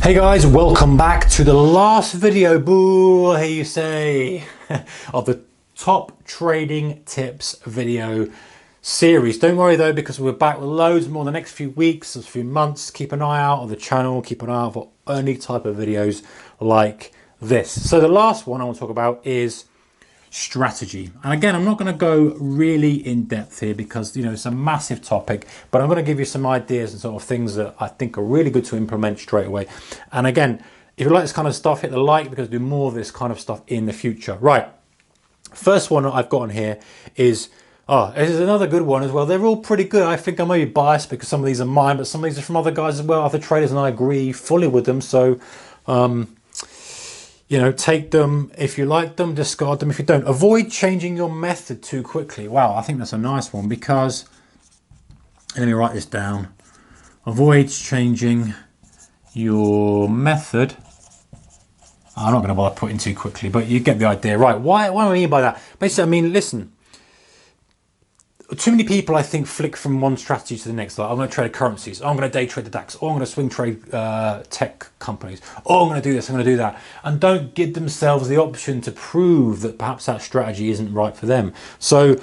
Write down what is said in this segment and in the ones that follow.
Hey guys, welcome back to the last video, boo, here you say, of the top trading tips video series. Don't worry though, because we're back with loads more in the next few weeks, a few months. Keep an eye out on the channel, keep an eye out for any type of videos like this. So the last one I want to talk about is strategy. And again, I'm not going to go really in depth here because, you know, it's a massive topic, but I'm going to give you some ideas and sort of things that I think are really good to implement straight away. And again, if you like this kind of stuff, hit the like, because I do more of this kind of stuff in the future. Right. First one I've got on here is, this is another good one as well. They're all pretty good. I think I may be biased because some of these are mine, but some of these are from other guys as well, other traders, and I agree fully with them. So, you know, take them if you like them, discard them if you don't. Avoid changing your method too quickly. Wow, I think that's a nice one, because, let me write this down. Avoid changing your method. I'm not going to bother putting too quickly, but you get the idea. Right, what do I mean by that? Basically, I mean, listen, too many people, I think, flick from one strategy to the next. Like, I'm going to trade currencies. Oh, I'm going to day trade the DAX. Oh, I'm going to swing trade tech companies. Oh, I'm going to do this. I'm going to do that. And don't give themselves the option to prove that perhaps that strategy isn't right for them. So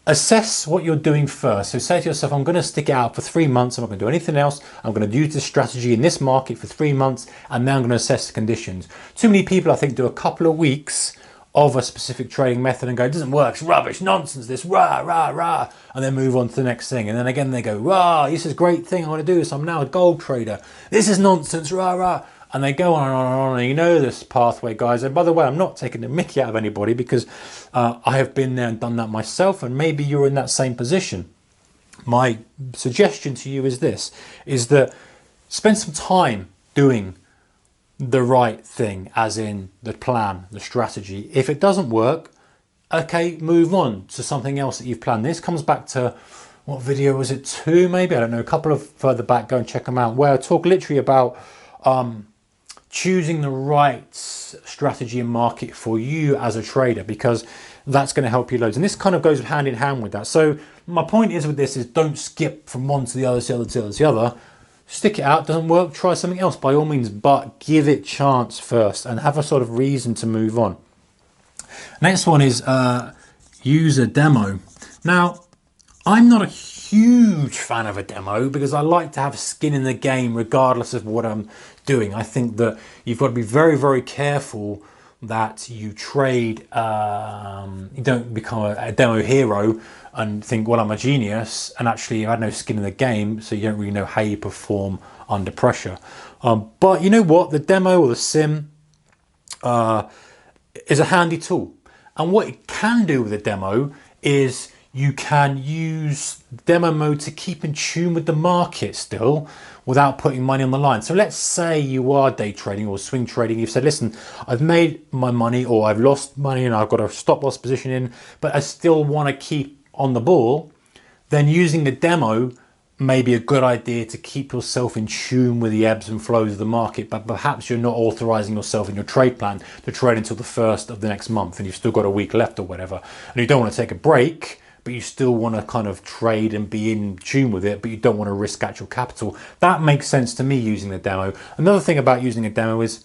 assess what you're doing first. So say to yourself, I'm going to stick it out for 3 months. I'm not going to do anything else. I'm going to use this strategy in this market for 3 months. And then I'm going to assess the conditions. Too many people, I think, do a couple of weeks of a specific trading method and go, it doesn't work, it's rubbish, nonsense, this, rah, rah, rah, and then move on to the next thing. And then again, they go, rah, this is a great thing, I want to do this, I'm now a gold trader. This is nonsense, rah, rah. And they go on and on and on, and you know this pathway, guys. And by the way, I'm not taking the mickey out of anybody, because I have been there and done that myself, and maybe you're in that same position. My suggestion to you is this, is that spend some time doing the right thing, as in the plan, the strategy. If it doesn't work, okay, move on to something else that you've planned. This comes back to, what video was it, 2 maybe, I don't know, a couple of further back, go and check them out, where I talk literally about choosing the right strategy and market for you as a trader, because that's going to help you loads. And this kind of goes hand in hand with that. So my point is with this is, don't skip from one to the other, to the other, to the other. Stick it out, doesn't work, try something else by all means, but give it chance first and have a sort of reason to move on. Next one is use a demo. Now, I'm not a huge fan of a demo, because I like to have skin in the game regardless of what I'm doing. I think that you've got to be very, very careful that you trade, you don't become a demo hero and think, well, I'm a genius, and actually you had no skin in the game, so you don't really know how you perform under pressure. But you know what? The demo or the sim is a handy tool. And what it can do with a demo is you can use demo mode to keep in tune with the market still, without putting money on the line. So let's say you are day trading or swing trading. You've said, listen, I've made my money, or I've lost money and I've got a stop loss position in, but I still want to keep on the ball. Then using the demo may be a good idea to keep yourself in tune with the ebbs and flows of the market, but perhaps you're not authorizing yourself in your trade plan to trade until the 1st of the next month, and you've still got a week left or whatever, and you don't want to take a break, but you still want to kind of trade and be in tune with it, but you don't want to risk actual capital. That makes sense to me, using the demo. Another thing about using a demo is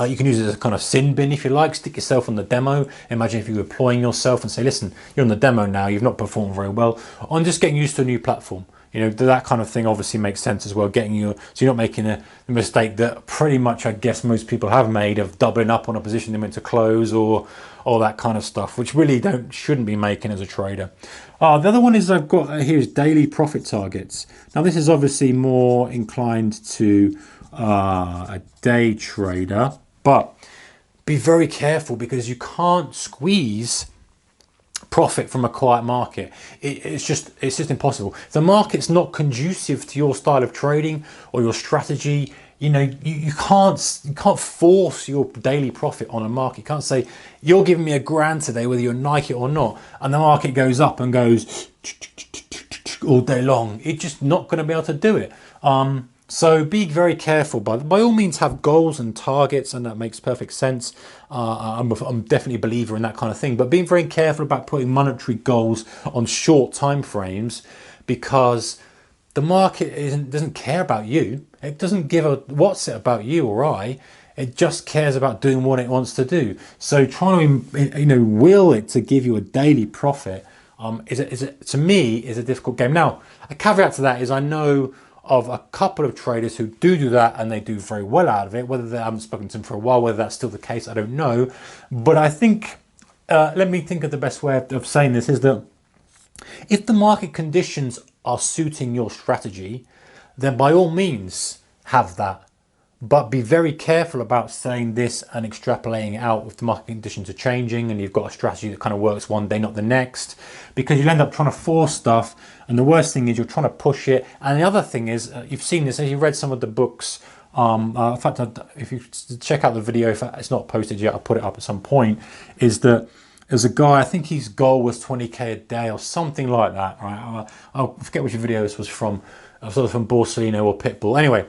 you can use it as a kind of sin bin, if you like. Stick yourself on the demo. Imagine if you were employing yourself and say, listen, you're on the demo now, you've not performed very well, I'm just getting used to a new platform. You know, that kind of thing obviously makes sense as well. Getting you, so you're not making a mistake that pretty much I guess most people have made, of doubling up on a position they meant to close, or all that kind of stuff, which really shouldn't be making as a trader. The other one is I've got here is daily profit targets. Now this is obviously more inclined to a day trader, but be very careful, because you can't squeeze profit from a quiet market. It's just impossible. If the market's not conducive to your style of trading or your strategy, you know, you can't force your daily profit on a market. You can't say, you're giving me $1,000 today, whether you're Nike or not, and the market goes up and goes all day long. It's just not going to be able to do it. So be very careful, but by all means have goals and targets, and that makes perfect sense. I'm definitely a believer in that kind of thing, but being very careful about putting monetary goals on short time frames, because the market doesn't care about you. It doesn't give a what's it about you or I. It just cares about doing what it wants to do. So trying to will it to give you a daily profit to me is a difficult game. Now, a caveat to that is I know of a couple of traders who do that and they do very well out of it. Whether they haven't spoken to them for a while, whether that's still the case, I don't know. But I think let me think of the best way of saying this is that if the market conditions are suiting your strategy, then by all means have that. But be very careful about saying this and extrapolating it out if the market conditions are changing and you've got a strategy that kind of works one day, not the next, because you'll end up trying to force stuff. And the worst thing is you're trying to push it. And the other thing is, you've seen this, as you read some of the books. In fact, if you check out the video, if it's not posted yet, I'll put it up at some point, is that there's a guy, I think his goal was 20k a day or something like that, right? I forget which video this was from. I was from Borsellino or Pitbull. Anyway,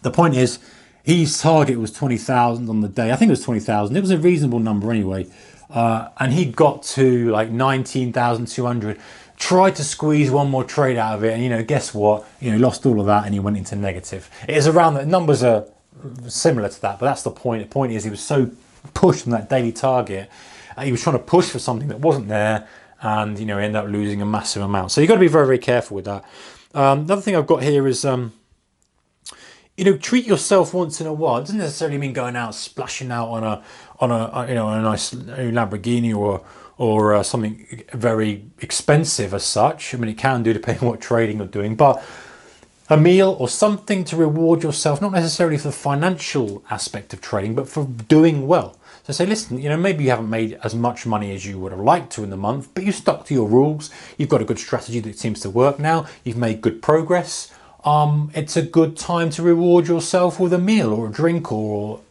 the point is, his target was 20,000 on the day. I think it was 20,000. It was a reasonable number anyway. And he got to like 19,200. Tried to squeeze one more trade out of it, and guess what? Lost all of that, and he went into negative. It is around the numbers are similar to that, but that's the point. The point is, he was so pushed on that daily target. He was trying to push for something that wasn't there, and he ended up losing a massive amount. So you've got to be very, very careful with that. Another thing I've got here is treat yourself once in a while. It doesn't necessarily mean going out splashing out on a nice Lamborghini or something very expensive as such. I mean, it can do depending on what trading you're doing, but a meal or something to reward yourself, not necessarily for the financial aspect of trading, but for doing well. So say, listen, maybe you haven't made as much money as you would have liked to in the month, but you stuck to your rules. You've got a good strategy that seems to work now. You've made good progress. It's a good time to reward yourself with a meal or a drink or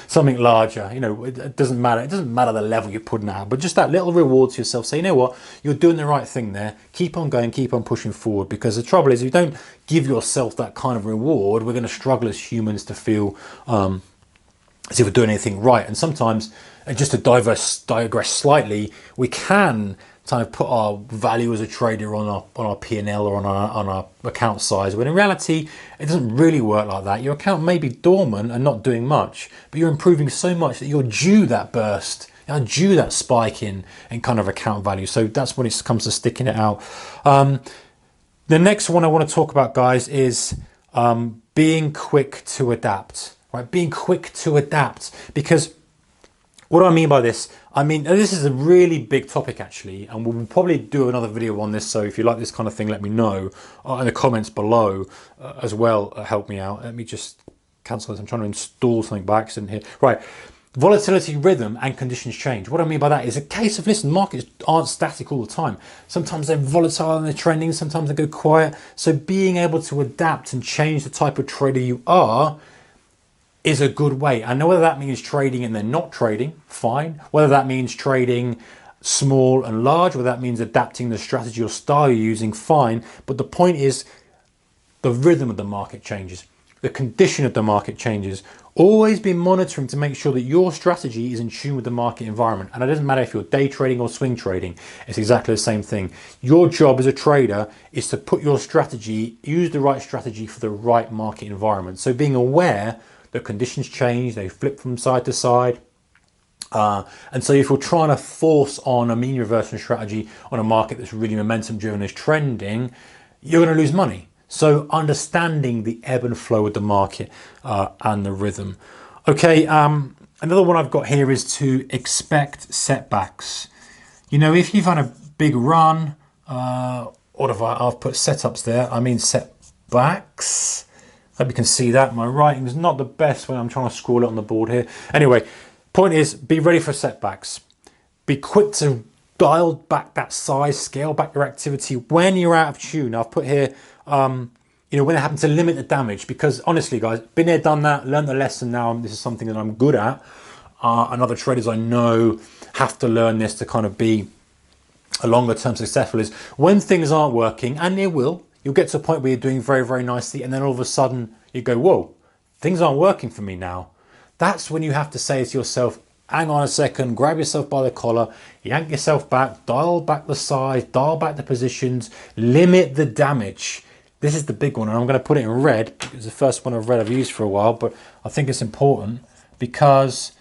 something larger. It doesn't matter. It doesn't matter the level you're putting out, but just that little reward to yourself. Say, you know what, you're doing the right thing there. Keep on going, keep on pushing forward, because the trouble is, if you don't give yourself that kind of reward, we're going to struggle as humans to feel as if we're doing anything right. And sometimes, just to digress slightly, we can kind of put our value as a trader on our P&L or on our account size, when in reality it doesn't really work like that. Your account may be dormant and not doing much, but you're improving so much that you're due that burst, you're due that spike in kind of account value. So that's when it comes to sticking it out. The next one I want to talk about, guys, is being quick to adapt. Right, being quick to adapt, because what do I mean by this? I mean, this is a really big topic actually, and we'll probably do another video on this. So if you like this kind of thing, let me know in the comments below as well. Help me out. Let me just cancel this. I'm trying to install something by accident here. Right. Volatility, rhythm, and conditions change. What I mean by that is a case of, listen, markets aren't static all the time. Sometimes they're volatile and they're trending. Sometimes they go quiet. So being able to adapt and change the type of trader you are is a good way. I know whether that means trading and then not trading, fine. Whether that means trading small and large, whether that means adapting the strategy or style you're using, fine. But the point is, the rhythm of the market changes. The condition of the market changes. Always be monitoring to make sure that your strategy is in tune with the market environment. And it doesn't matter if you're day trading or swing trading, it's exactly the same thing. Your job as a trader is to put your strategy, use the right strategy for the right market environment. So being aware that conditions change, they flip from side to side. And so if you're trying to force on a mean reversion strategy on a market that's really momentum driven, is trending, you're going to lose money. So understanding the ebb and flow of the market and the rhythm. Okay, another one I've got here is to expect setbacks. If you've had a big run, or if I've put setups there, I mean setbacks. Hope you can see that. My writing is not the best when I'm trying to scroll it on the board here. Anyway, point is, be ready for setbacks. Be quick to dial back that size, scale back your activity when you're out of tune. I've put here, when it happens, to limit the damage, because honestly, guys, been there, done that, learned the lesson now. This is something that I'm good at. And other traders I know have to learn this to kind of be a longer term successful, is when things aren't working, and they will, you'll get to a point where you're doing very, very nicely, and then all of a sudden you go, whoa, things aren't working for me now. That's when you have to say to yourself, hang on a second, grab yourself by the collar, yank yourself back, dial back the size, dial back the positions, limit the damage. This is the big one, and I'm going to put it in red. It's the first one of red I've used for a while, but I think it's important because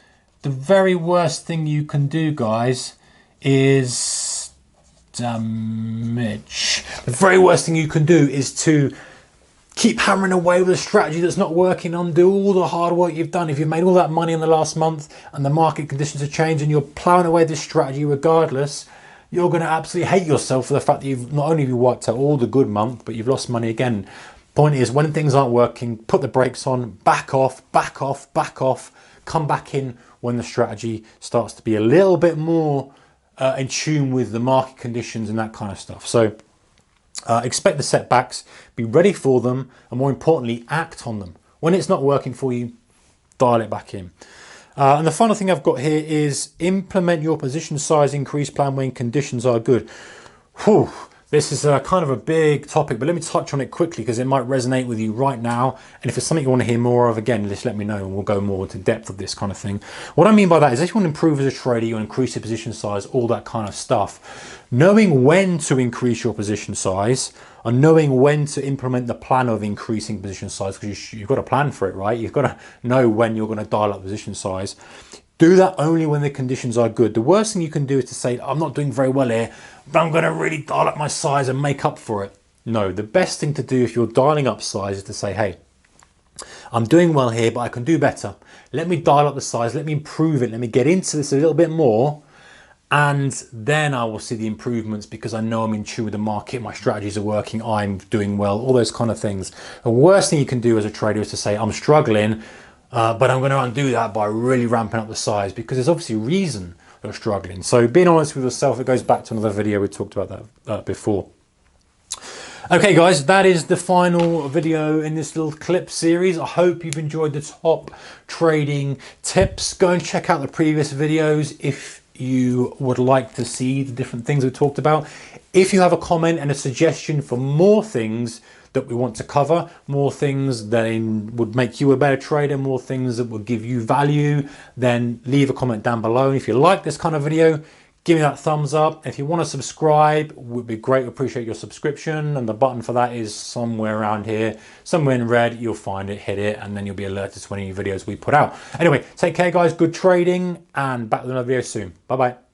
the very worst thing you can do, guys, is damage. The very worst thing you can do is to keep hammering away with a strategy that's not working, undo all the hard work you've done. If you've made all that money in the last month and the market conditions have changed and you're plowing away this strategy regardless, you're going to absolutely hate yourself for the fact that you've not only have you wiped out all the good month, but you've lost money again. Point is, when things aren't working, put the brakes on, back off, back off, back off, come back in when the strategy starts to be a little bit more in tune with the market conditions and that kind of stuff. So expect the setbacks, be ready for them, and more importantly, act on them. When it's not working for you, dial it back in. And the final thing I've got here is implement your position size increase plan when conditions are good. Whew. This is kind of a big topic, but let me touch on it quickly because it might resonate with you right now. And if it's something you want to hear more of, again, just let me know and we'll go more into depth of this kind of thing. What I mean by that is if you want to improve as a trader, you want to increase your position size, all that kind of stuff. Knowing when to increase your position size and knowing when to implement the plan of increasing position size, because you've got a plan for it, right? You've got to know when you're going to dial up position size. Do that only when the conditions are good. The worst thing you can do is to say, I'm not doing very well here, but I'm going to really dial up my size and make up for it. No, the best thing to do if you're dialing up size is to say, hey, I'm doing well here, but I can do better. Let me dial up the size. Let me improve it. Let me get into this a little bit more. And then I will see the improvements because I know I'm in tune with the market. My strategies are working. I'm doing well, all those kind of things. The worst thing you can do as a trader is to say, I'm struggling, but I'm going to undo that by really ramping up the size because there's obviously a reason you're struggling. So being honest with yourself, it goes back to another video we talked about that before. Okay guys, that is the final video in this little clip series. I hope you've enjoyed the top trading tips. Go and check out the previous videos if you would like to see the different things we talked about. If you have a comment and a suggestion for more things that we want to cover, more things that would make you a better trader, more things that would give you value, then leave a comment down below. And if you like this kind of video, give me that thumbs up. If you want to subscribe, it would be great. We appreciate your subscription, and the button for that is somewhere around here, somewhere in red. You'll find it, hit it, and then you'll be alerted to any videos we put out. Anyway, take care guys, good trading, and back with another video soon. Bye bye.